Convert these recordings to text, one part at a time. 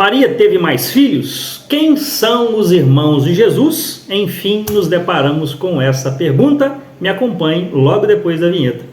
Maria teve mais filhos? Quem são os irmãos de Jesus? Enfim, nos deparamos com essa pergunta. Me acompanhe logo depois da vinheta.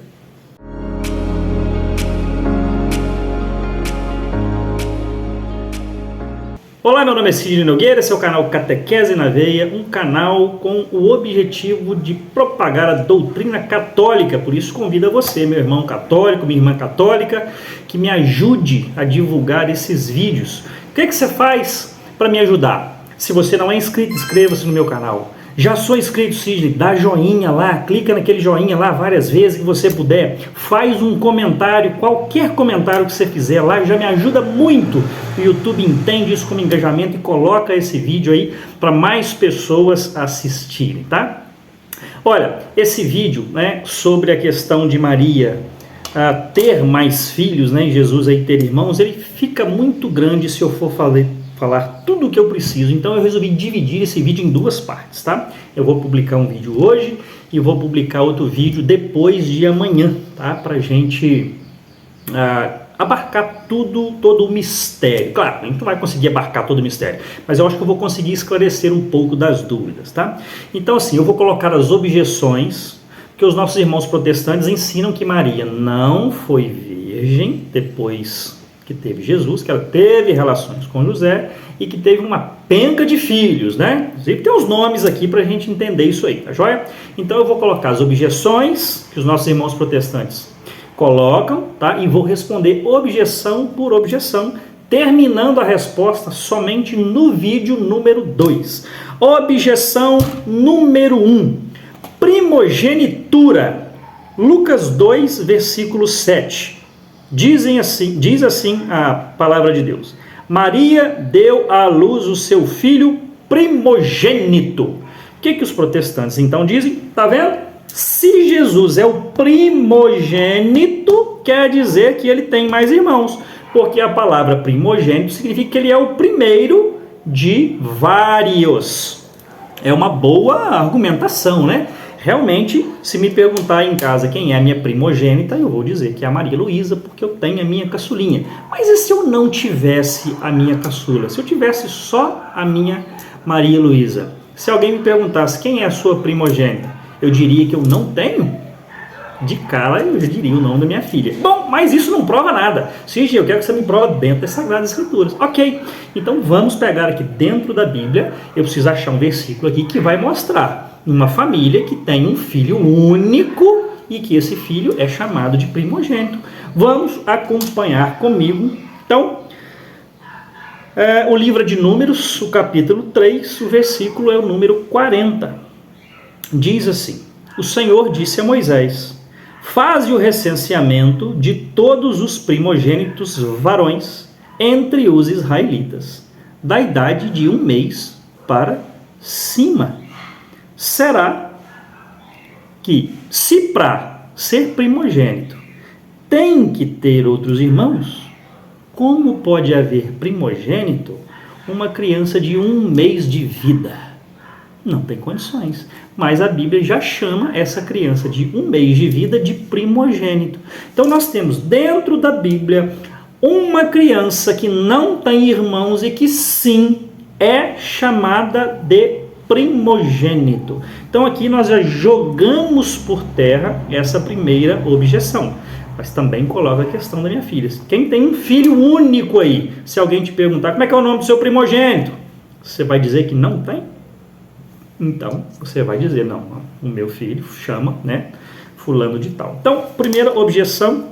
Olá, meu nome é Sidney Nogueira, esse é o canal Catequese na Veia, um canal com o objetivo de propagar a doutrina católica. Por isso convido a você, meu irmão católico, minha irmã católica, que me ajude a divulgar esses vídeos. O que você faz para me ajudar? Se você não é inscrito, inscreva-se no meu canal. Já sou inscrito, Sidney, dá joinha lá, clica naquele joinha lá várias vezes que você puder, faz um comentário, qualquer comentário que você fizer lá já me ajuda muito. O YouTube entende isso como engajamento e coloca esse vídeo aí para mais pessoas assistirem, tá? Olha, esse vídeo, né, sobre a questão de Maria ter mais filhos, né, Jesus aí ter irmãos, ele fica muito grande se eu for falar tudo o que eu preciso. Então eu resolvi dividir esse vídeo em duas partes, tá? Eu vou publicar um vídeo hoje e vou publicar outro vídeo depois de amanhã, tá? Pra gente abarcar todo o mistério. Claro, a gente não vai conseguir abarcar todo o mistério, mas eu acho que eu vou conseguir esclarecer um pouco das dúvidas, tá? Então assim, eu vou colocar as objeções que os nossos irmãos protestantes ensinam que Maria não foi virgem depois que teve Jesus, que ela teve relações com José e que teve uma penca de filhos, né? Inclusive tem os nomes aqui para a gente entender isso aí, tá joia? Então eu vou colocar as objeções que os nossos irmãos protestantes colocam, tá? E vou responder objeção por objeção, terminando a resposta somente no vídeo número 2. Objeção número 1. Primogenitura. Lucas 2, versículo 7. Diz assim a palavra de Deus: Maria deu à luz o seu filho primogênito. O que os protestantes então dizem? Tá vendo? Se Jesus é o primogênito, quer dizer que ele tem mais irmãos, porque a palavra primogênito significa que ele é o primeiro de vários. É uma boa argumentação, né? Realmente, se me perguntar em casa quem é a minha primogênita, eu vou dizer que é a Maria Luísa, porque eu tenho a minha caçulinha. Mas e se eu não tivesse a minha caçula? Se eu tivesse só a minha Maria Luísa? Se alguém me perguntasse quem é a sua primogênita, eu diria que eu não tenho? De cara, eu diria o nome da minha filha. Bom, mas isso não prova nada. Sim, eu quero que você me prove dentro das Sagradas Escrituras. Ok, então vamos pegar aqui dentro da Bíblia. Eu preciso achar um versículo aqui que vai mostrar uma família que tem um filho único e que esse filho é chamado de primogênito. Vamos acompanhar comigo. Então, o livro de Números, o capítulo 3, o versículo é o número 40. Diz assim: o Senhor disse a Moisés: faze o recenseamento de todos os primogênitos varões entre os israelitas, da idade de 1 mês para cima. Será que, se para ser primogênito tem que ter outros irmãos, como pode haver primogênito uma criança de 1 mês de vida? Não tem condições. Mas a Bíblia já chama essa criança de 1 mês de vida de primogênito. Então nós temos dentro da Bíblia uma criança que não tem irmãos e que sim é chamada de primogênito. Então aqui nós já jogamos por terra essa primeira objeção, mas também coloca a questão da minha filha. Quem tem um filho único aí, se alguém te perguntar como é que é o nome do seu primogênito, você vai dizer que não tem? Então você vai dizer, não, o meu filho chama, né, fulano de tal. Então, primeira objeção,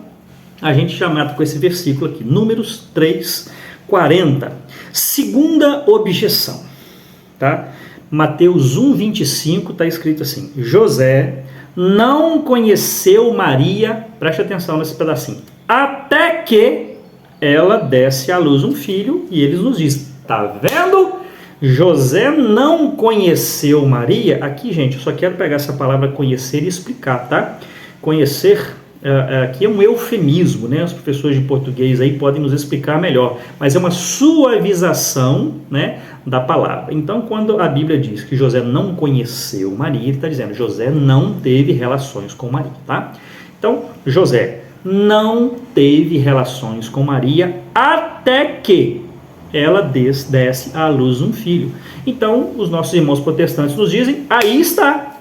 a gente chamada com esse versículo aqui, Números 3, 40. Segunda objeção, tá? Mateus 1, 25 está escrito assim: José não conheceu Maria, preste atenção nesse pedacinho, até que ela desse à luz um filho, e eles nos dizem, tá vendo? José não conheceu Maria. Aqui, gente, eu só quero pegar essa palavra conhecer e explicar, tá? Conhecer aqui é um eufemismo, né? Os professores de português aí podem nos explicar melhor, mas é uma suavização, né, da palavra. Então, quando a Bíblia diz que José não conheceu Maria, ele está dizendo José não teve relações com Maria, tá? Então, José não teve relações com Maria até que ela desse à luz um filho. Então, os nossos irmãos protestantes nos dizem, aí está,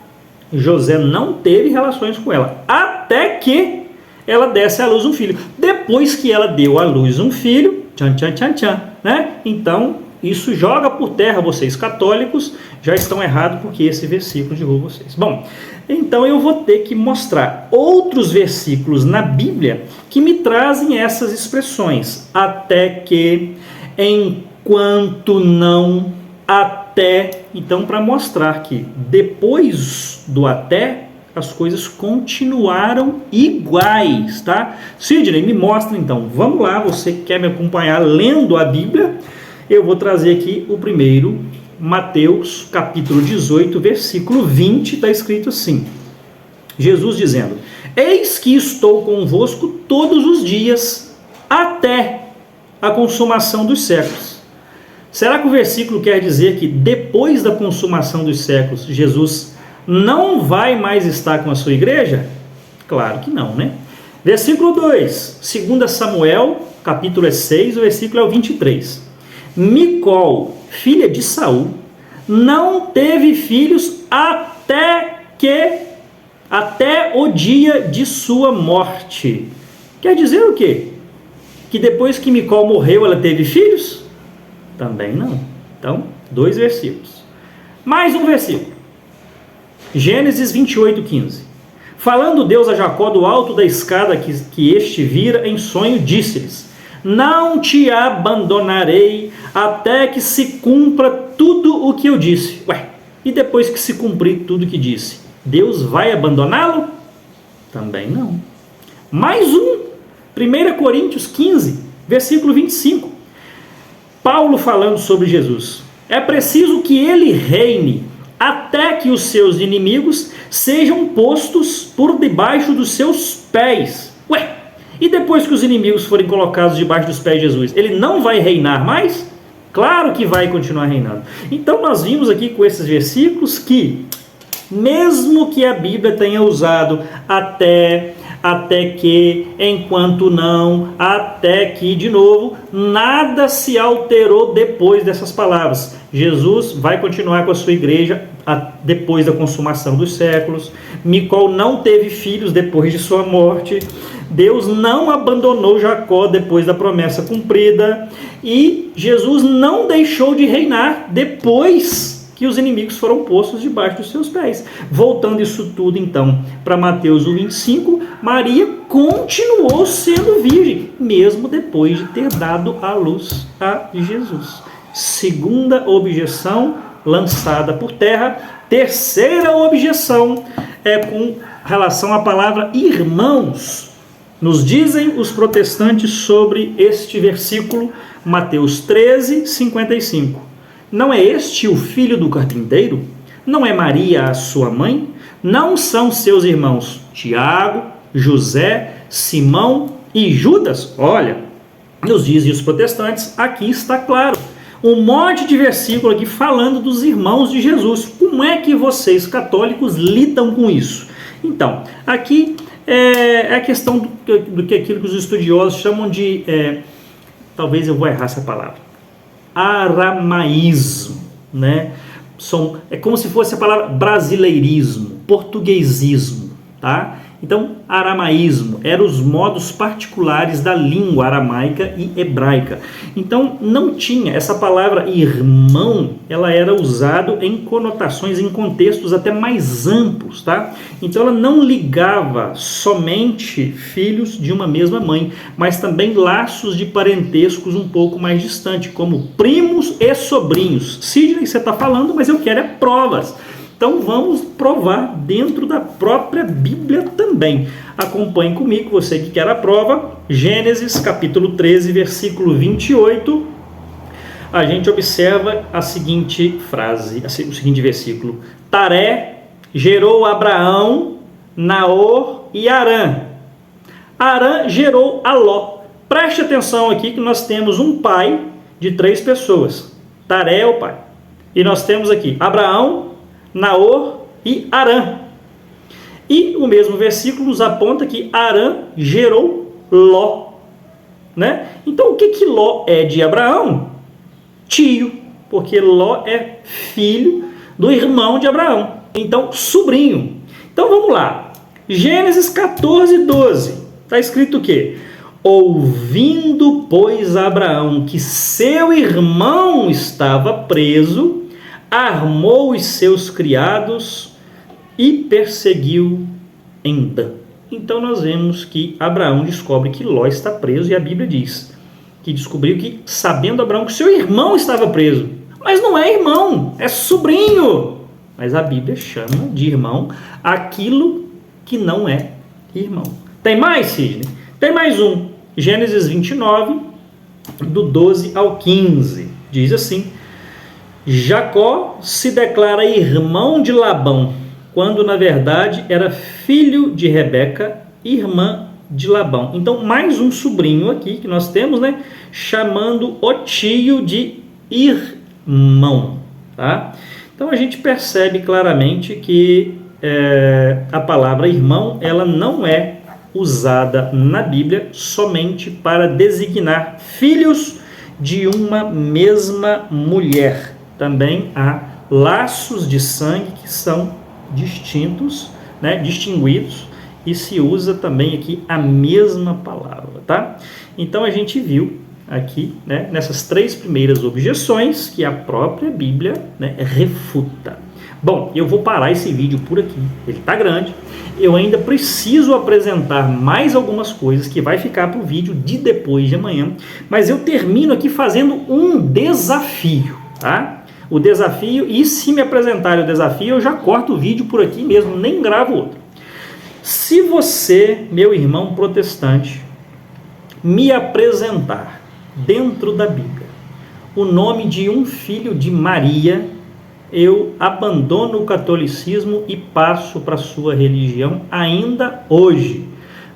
José não teve relações com ela, até que ela desse à luz um filho. Depois que ela deu à luz um filho, né? Então, isso joga por terra vocês católicos, já estão errados porque esse versículo derruba vocês. Bom, então eu vou ter que mostrar outros versículos na Bíblia que me trazem essas expressões. Até que, enquanto não, até. Então, para mostrar que depois do até, as coisas continuaram iguais, tá? Sidney, me mostra então. Vamos lá, você que quer me acompanhar lendo a Bíblia, eu vou trazer aqui o primeiro, Mateus capítulo 18, versículo 20, está escrito assim. Jesus dizendo, eis que estou convosco todos os dias, até a consumação dos séculos. Será que o versículo quer dizer que depois da consumação dos séculos, Jesus não vai mais estar com a sua igreja? Claro que não, né? Versículo 2, 2 Samuel, capítulo 6, o versículo é o 23. Micol, filha de Saul, não teve filhos até o dia de sua morte. Quer dizer o quê? Que depois que Micol morreu, ela teve filhos? Também não. Então, 2 versículos. Mais um versículo. Gênesis 28, 15. Falando Deus a Jacó do alto da escada que este vira em sonho, disse-lhes, não te abandonarei até que se cumpra tudo o que eu disse. Ué, e depois que se cumprir tudo o que disse, Deus vai abandoná-lo? Também não. Mais um, 1 Coríntios 15, versículo 25. Paulo falando sobre Jesus. É preciso que ele reine até que os seus inimigos sejam postos por debaixo dos seus pés. Ué, e depois que os inimigos forem colocados debaixo dos pés de Jesus, ele não vai reinar mais? Claro que vai continuar reinando. Então nós vimos aqui com esses versículos que, mesmo que a Bíblia tenha usado até que, enquanto não, até que, de novo, nada se alterou depois dessas palavras. Jesus vai continuar com a sua igreja depois da consumação dos séculos. Micol não teve filhos depois de sua morte. Deus não abandonou Jacó depois da promessa cumprida. E Jesus não deixou de reinar depois que os inimigos foram postos debaixo dos seus pés. Voltando isso tudo, então, para Mateus 25, Maria continuou sendo virgem, mesmo depois de ter dado à luz a Jesus. Segunda objeção lançada por terra. Terceira objeção é com relação à palavra irmãos. Nos dizem os protestantes sobre este versículo, Mateus 13, 55. Não é este o filho do carpinteiro? Não é Maria a sua mãe? Não são seus irmãos Tiago, José, Simão e Judas? Olha, nos dizem os protestantes, aqui está claro. Um monte de versículo aqui falando dos irmãos de Jesus. Como é que vocês católicos lidam com isso? Então, aqui é a questão do que aquilo que os estudiosos chamam de, talvez eu vou errar essa palavra, aramaísmo, né? É como se fosse a palavra brasileirismo, portuguesismo, tá? Então, aramaísmo eram os modos particulares da língua aramaica e hebraica. Então, não tinha essa palavra irmão, ela era usada em conotações, em contextos até mais amplos, tá? Então, ela não ligava somente filhos de uma mesma mãe, mas também laços de parentescos um pouco mais distantes, como primos e sobrinhos. Sidney, você está falando, mas eu quero provas. Então vamos provar dentro da própria Bíblia também. Acompanhe comigo, você que quer a prova. Gênesis capítulo 13, versículo 28. A gente observa a seguinte frase, o seguinte versículo. Taré gerou Abraão, Naor e Harã. Harã gerou Aló. Preste atenção aqui que nós temos um pai de 3 pessoas. Taré é o pai. E nós temos aqui Abraão, Naor e Harã. E o mesmo versículo nos aponta que Harã gerou Ló, né? Então o que Ló é de Abraão tio, porque Ló é filho do irmão de Abraão. Então, sobrinho. Então, vamos lá. Gênesis 14, 12. Está escrito o quê? Ouvindo, pois, Abraão que seu irmão estava preso, armou os seus criados e perseguiu em Dan. Então nós vemos que Abraão descobre que Ló está preso e a Bíblia diz que descobriu que, sabendo Abraão que seu irmão estava preso, mas não é irmão, é sobrinho. Mas a Bíblia chama de irmão aquilo que não é irmão. Tem mais, Sidney? Tem mais um. Gênesis 29, do 12 ao 15. Diz assim: Jacó se declara irmão de Labão, quando na verdade era filho de Rebeca, irmã de Labão. Então, mais um sobrinho aqui que nós temos, né? Chamando o tio de irmão, tá? Então, a gente percebe claramente que a palavra irmão, ela não é usada na Bíblia somente para designar filhos de uma mesma mulher. Também há laços de sangue que são distintos, né, distinguidos, e se usa também aqui a mesma palavra, tá? Então a gente viu aqui, né, nessas três primeiras objeções que a própria Bíblia, né, refuta. Bom, eu vou parar esse vídeo por aqui, ele está grande, eu ainda preciso apresentar mais algumas coisas que vai ficar para o vídeo de depois de amanhã, mas eu termino aqui fazendo um desafio, tá? O desafio, e se me apresentarem o desafio, eu já corto o vídeo por aqui mesmo, nem gravo outro. Se você, meu irmão protestante, me apresentar dentro da Bíblia o nome de um filho de Maria, eu abandono o catolicismo e passo para a sua religião ainda hoje.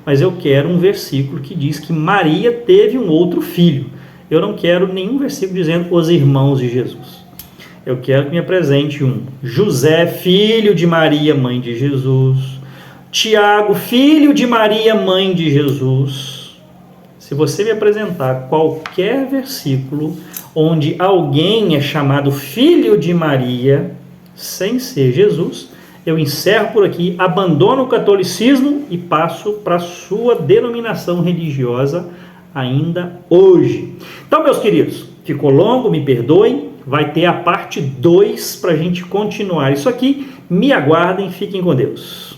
Mas eu quero um versículo que diz que Maria teve um outro filho. Eu não quero nenhum versículo dizendo os irmãos de Jesus. Eu quero que me apresente um José, filho de Maria, mãe de Jesus. Tiago, filho de Maria, mãe de Jesus. Se você me apresentar qualquer versículo onde alguém é chamado filho de Maria, sem ser Jesus, eu encerro por aqui, abandono o catolicismo e passo para a sua denominação religiosa ainda hoje. Então, meus queridos, ficou longo, me perdoem, vai ter a parte 2 para a gente continuar isso aqui. Me aguardem, fiquem com Deus.